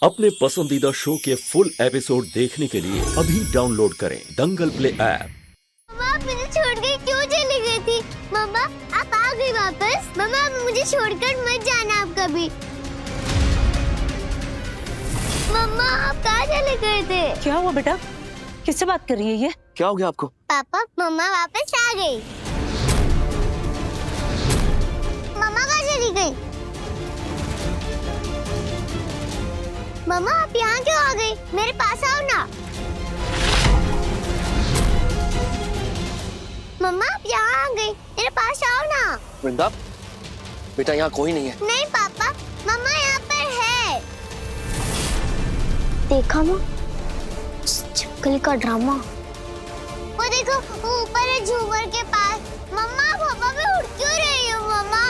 अपने पसंदीदा शो के फुल एपिसोड देखने के लिए अभी डाउनलोड करें दंगल प्ले ऐप। मम्मा मुझे छोड़ के क्यों चली गई थी? मम्मा आप आ गई वापस? मम्मा मुझे छोड़कर मत जाना आप कभी। मम्मा आप कहाँ चले गए थे? क्या हुआ बेटा? किससे बात कर रही है ये? क्या हो गया आपको? पापा मम्मा वापस आ गई। मम्मा कहाँ चली गई? मम्मा आप यहाँ क्यों आ गई? मेरे पास आओ ना। मम्मा आप यहाँ आ गई, मेरे पास आओ ना। वृंदा, बेटा यहाँ कोई नहीं है। नहीं पापा, मम्मा यहाँ पर है। देखा माँ, छिपकली का ड्रामा। वो देखो, वो ऊपर है झूमर के पास। मम्मा आप हवा में उड़ क्यों रही हो मम्मा?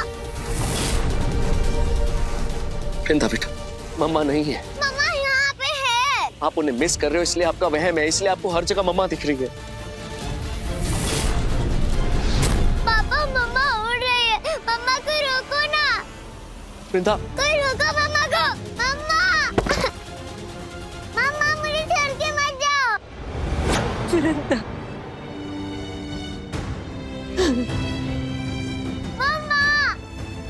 वृंदा बेटा, मम्मा नहीं है। मम्मा यहाँ पे है। आप उन्हें मिस कर रहे हो इसलिए आपका वहम है, इसलिए आपको हर जगह मम्मा दिख रही है। पापा मम्मा उड़ रही है, मम्मा को रोको ना। वृंदा, कोई रोको मम्मा को। मम्मा मम्मा मुझे छोड़ के मत जाओ। वृंदा, मम्मा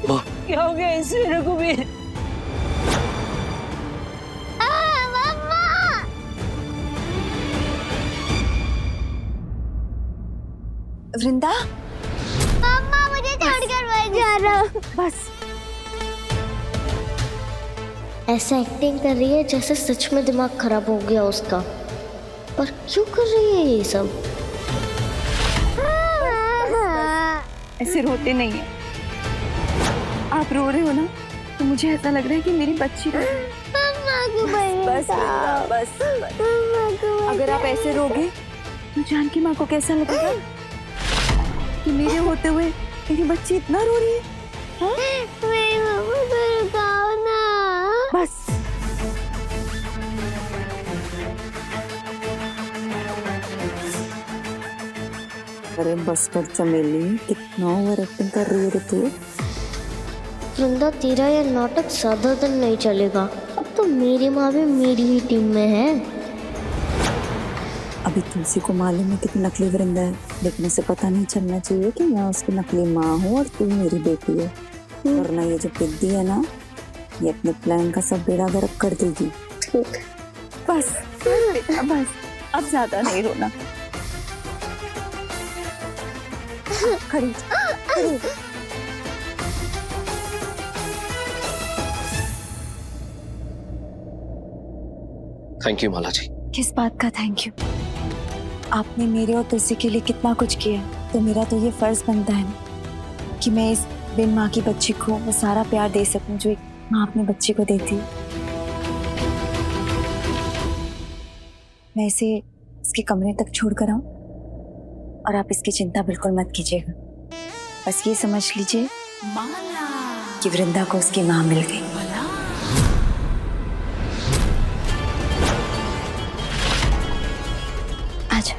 माँ, क्या हो गया इसे रघुवीर? मम्मा वृंदा, मम्मा मुझे छोड़कर मत जाना। बस ऐसा एक्टिंग कर रही है जैसे सच में दिमाग खराब हो गया उसका। पर क्यों कर रही है ये सब? ऐसे रोते नहीं है। आप रो रहे हो ना, तो मुझे ऐसा लग रहा है कि मेरी बच्ची रो। मम्मा को बस वृंदा, बस। मम्मा को अगर आप ऐसे रोगे तो जानकी माँ को कैसा लगेगा कि मेरे होते हुए मेरी बच्ची इतना रो रही है? हाँ? मेरी मम्मा को रुकाओ ना। बस अरे बस कर चमेली, कितना ओवर एक्टिंग कर रही है तू। वृंदा तेरा ये नाटक ज्यादा दिन नहीं चलेगा। अब तो मेरी माँ भी मेरी ही टीम में है। अभी तुलसी को मालूम है कि तू नकली वृंदा है, लेकिन उसे पता नहीं चलना चाहिए कि मैं उसकी नकली माँ हूँ और तू मेरी बेटी है। वरना ये जो बिद्दी है ना, ये अपने प्लान का सब बेड़ा गर्क कर देगी। बस बेटा बस, अब ज्यादा नहीं रोना। खड़ी खड़ी। थैंक यू माला जी। किस बात का थैंक यू? आपने मेरे और तुलसी के लिए कितना कुछ किया, तो मेरा तो ये फर्ज बनता है ना कि मैं इस बिन माँ की बच्ची को वो सारा प्यार दे सकूं जो एक माँ अपनी बच्ची को देती है। मैं इसे इसके कमरे तक छोड़ कर आऊं और आप इसकी चिंता बिल्कुल मत कीजिएगा। बस ये समझ लीजिए कि वृंदा को उसकी माँ मिल गई। आजा।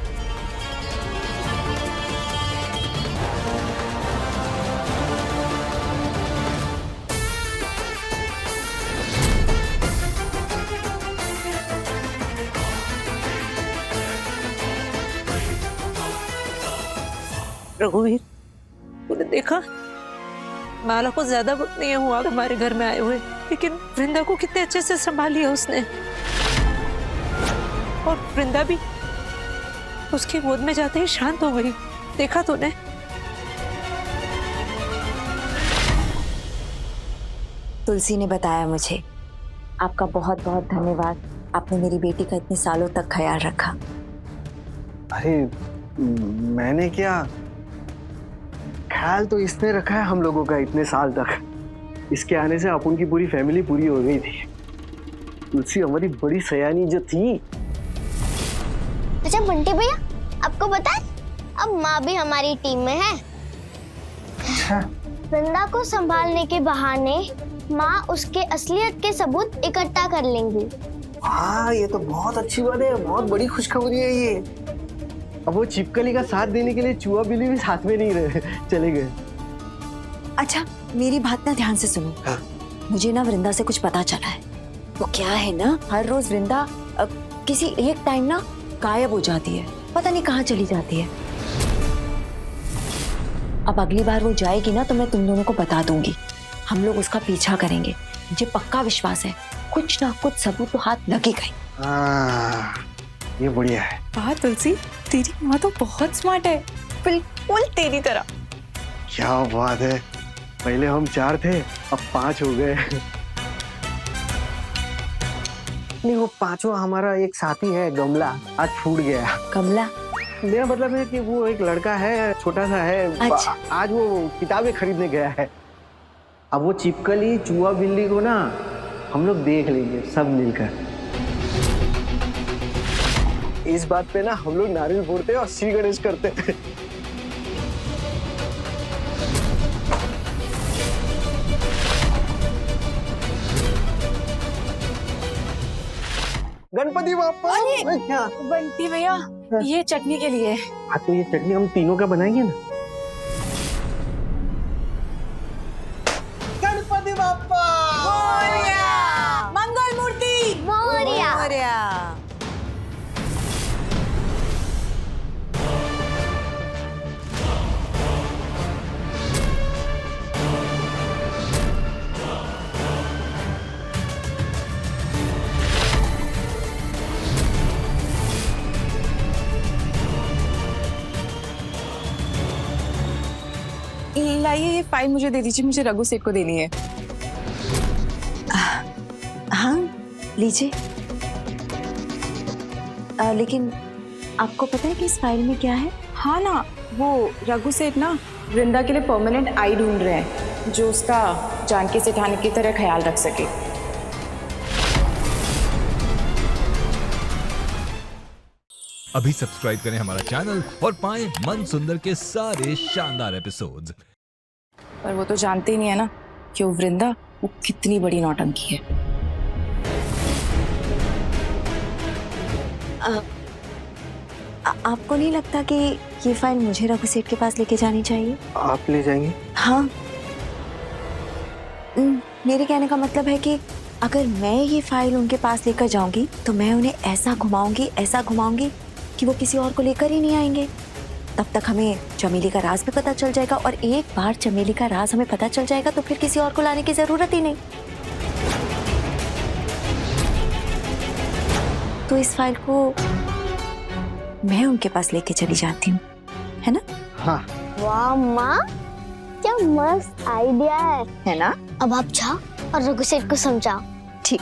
रघुवीर, तूने देखा माला को ज्यादा वक्त नहीं हुआ हमारे घर में आए हुए, लेकिन वृंदा को कितने अच्छे से संभाल लिया उसने। और वृंदा भी उसकी गोद में जाते ही शांत हो गई। देखा तूने? तुलसी ने बताया मुझे। आपका बहुत बहुत धन्यवाद, आपने मेरी बेटी का इतने सालों तक ख्याल रखा। अरे मैंने क्या ख्याल, तो इसने रखा है हम लोगों का इतने साल तक। इसके आने से अपन की पूरी फैमिली पूरी हो गई थी। तुलसी हमारी बड़ी सयानी जो थी। अच्छा बंटी भैया, आपको पता है अब माँ भी हमारी टीम में है। वृंदा को संभालने के बहाने माँ उसके असलियत के सबूत इकट्ठा कर लेंगी। हाँ, ये तो बहुत अच्छी बात है, बहुत बड़ी खुशखबरी है ये। अब वो छिपकली का साथ देने के लिए चूहा बिल्ली भी साथ में नहीं रहे, चले गए। अच्छा मेरी बात ना ध्यान से सुनो। हाँ। मुझे ना वृंदा से कुछ पता चला है। वो क्या है ना, हर रोज वृंदा किसी एक टाइम ना गायब हो जाती है, पता नहीं कहाँ चली जाती है। अब अगली बार वो जाएगी ना तो मैं तुम दोनों को बता दूंगी, हम लोग उसका पीछा करेंगे। मुझे पक्का विश्वास है कुछ ना कुछ सबूत तो हाथ लगेगा ही। ये बढ़िया है। वाह तुलसी, तेरी माँ तो बहुत स्मार्ट है, बिल्कुल तेरी तरह। क्या बात है, पहले हम 4 थे अब 5 हो गए। नहीं, वो 5वां हमारा एक साथी है गमला, आज छूट गया। कमला? मेरा मतलब है कि वो एक लड़का है, छोटा सा है। अच्छा। आज वो किताबें खरीदने गया है। अब वो चिपकली चूहा बिल्ली को ना हम लोग देख लेंगे सब मिलकर। इस बात पे ना हम लोग नारियल फोड़ते और श्री गणेश करते थे। गणपति बाप्पा। क्या? बंटी भैया, ये चटनी के लिए। हाँ तो ये चटनी हम तीनों का बनाएंगे ना। गणपति बाप्पा मंगल मूर्ति मोरिया। लाइए, ये फाइल मुझे दे दीजिए, मुझे रघु सेठ को देनी है। हाँ लीजिए। लेकिन आपको पता है कि इस फाइल में क्या है? हाँ ना, वो रघु सेठ ना वृंदा के लिए परमानेंट आई ढूंढ रहे हैं जो उसका जानकी सेठानी की तरह ख्याल रख सके। अभी सब्सक्राइब करें हमारा चैनल और पाएं मन सुंदर के सारे शानदार एपिसोड्स। पर वो तो जानते ही नहीं है ना कि वो वृंदा वो कितनी बड़ी नौटंकी है। आपको नहीं लगता कि ये फाइल मुझे रघु सेठ के पास लेके जानी चाहिए? आप ले जाएंगे? हाँ। मेरे कहने का मतलब है कि अगर मैं ये फाइल उनके पास लेकर जाऊंगी तो मैं उन्हें ऐसा घुमाऊंगी कि वो किसी और को लेकर ही नहीं आएंगे। तब तक हमें चमेली का राज भी पता चल जाएगा, और एक बार चमेली का राज हमें पता चल जाएगा तो फिर किसी और को लाने की जरूरत ही नहीं। तो इस फाइल को मैं उनके पास लेके चली जाती हूँ, है ना? हाँ। वाह माँ, क्या मस्त आइडिया है ना? अब आप जाओ और रघु सेठ को समझाओ। ठीक।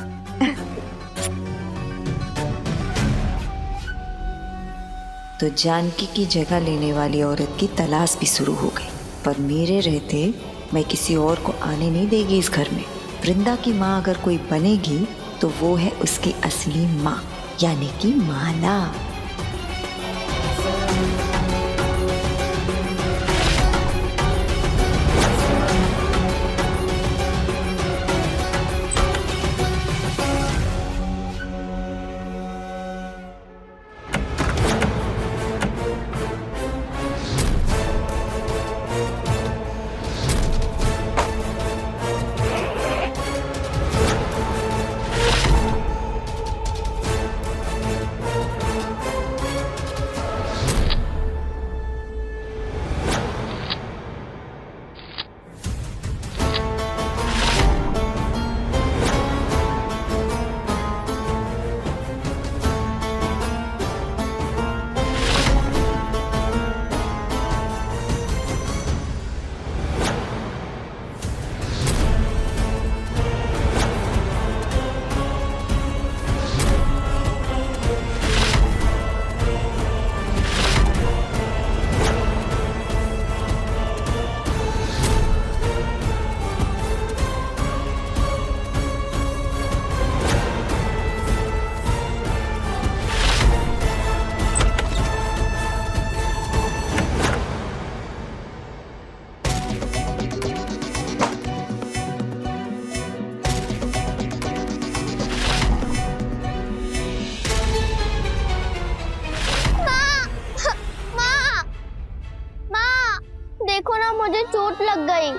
तो जानकी की जगह लेने वाली औरत की तलाश भी शुरू हो गई, पर मेरे रहते मैं किसी और को आने नहीं देगी इस घर में। वृंदा की माँ अगर कोई बनेगी तो वो है उसकी असली माँ, यानी कि माला। देखो ना, मुझे चोट लग गई।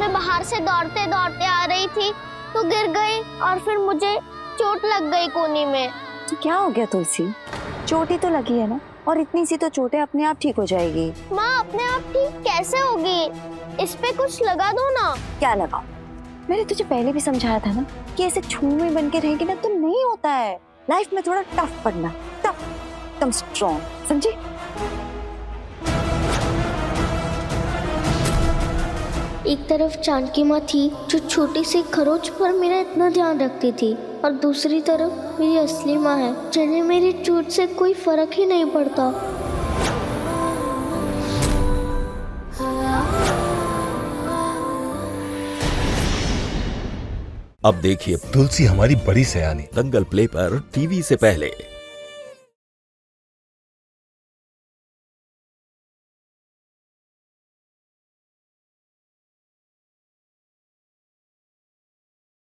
मैं बाहर से दौड़ते दौड़ते आ रही थी तो गिर गई और फिर मुझे चोट लग गई कोहनी में। तो क्या हो गया तुलसी, चोट ही तो लगी है ना, और इतनी सी तो चोटें अपने आप ठीक हो जाएगी। माँ अपने आप ठीक कैसे होगी? इस पे कुछ लगा दो ना। क्या लगा? मैंने तुझे पहले भी समझाया था ना कि ऐसे छूमे बन के रहेगी ना तो नहीं होता है। लाइफ में थोड़ा टफ बनना, टफ, एकदम स्ट्रॉन्ग, समझी? एक तरफ जानकी माँ थी जो छोटी सी खरोच पर मेरा इतना ध्यान रखती थी, और दूसरी तरफ मेरी असली माँ है जिन्हें मेरी चोट से कोई फर्क ही नहीं पड़ता। अब देखिए तुलसी हमारी बड़ी सयानी। दंगल प्ले पर टीवी से पहले।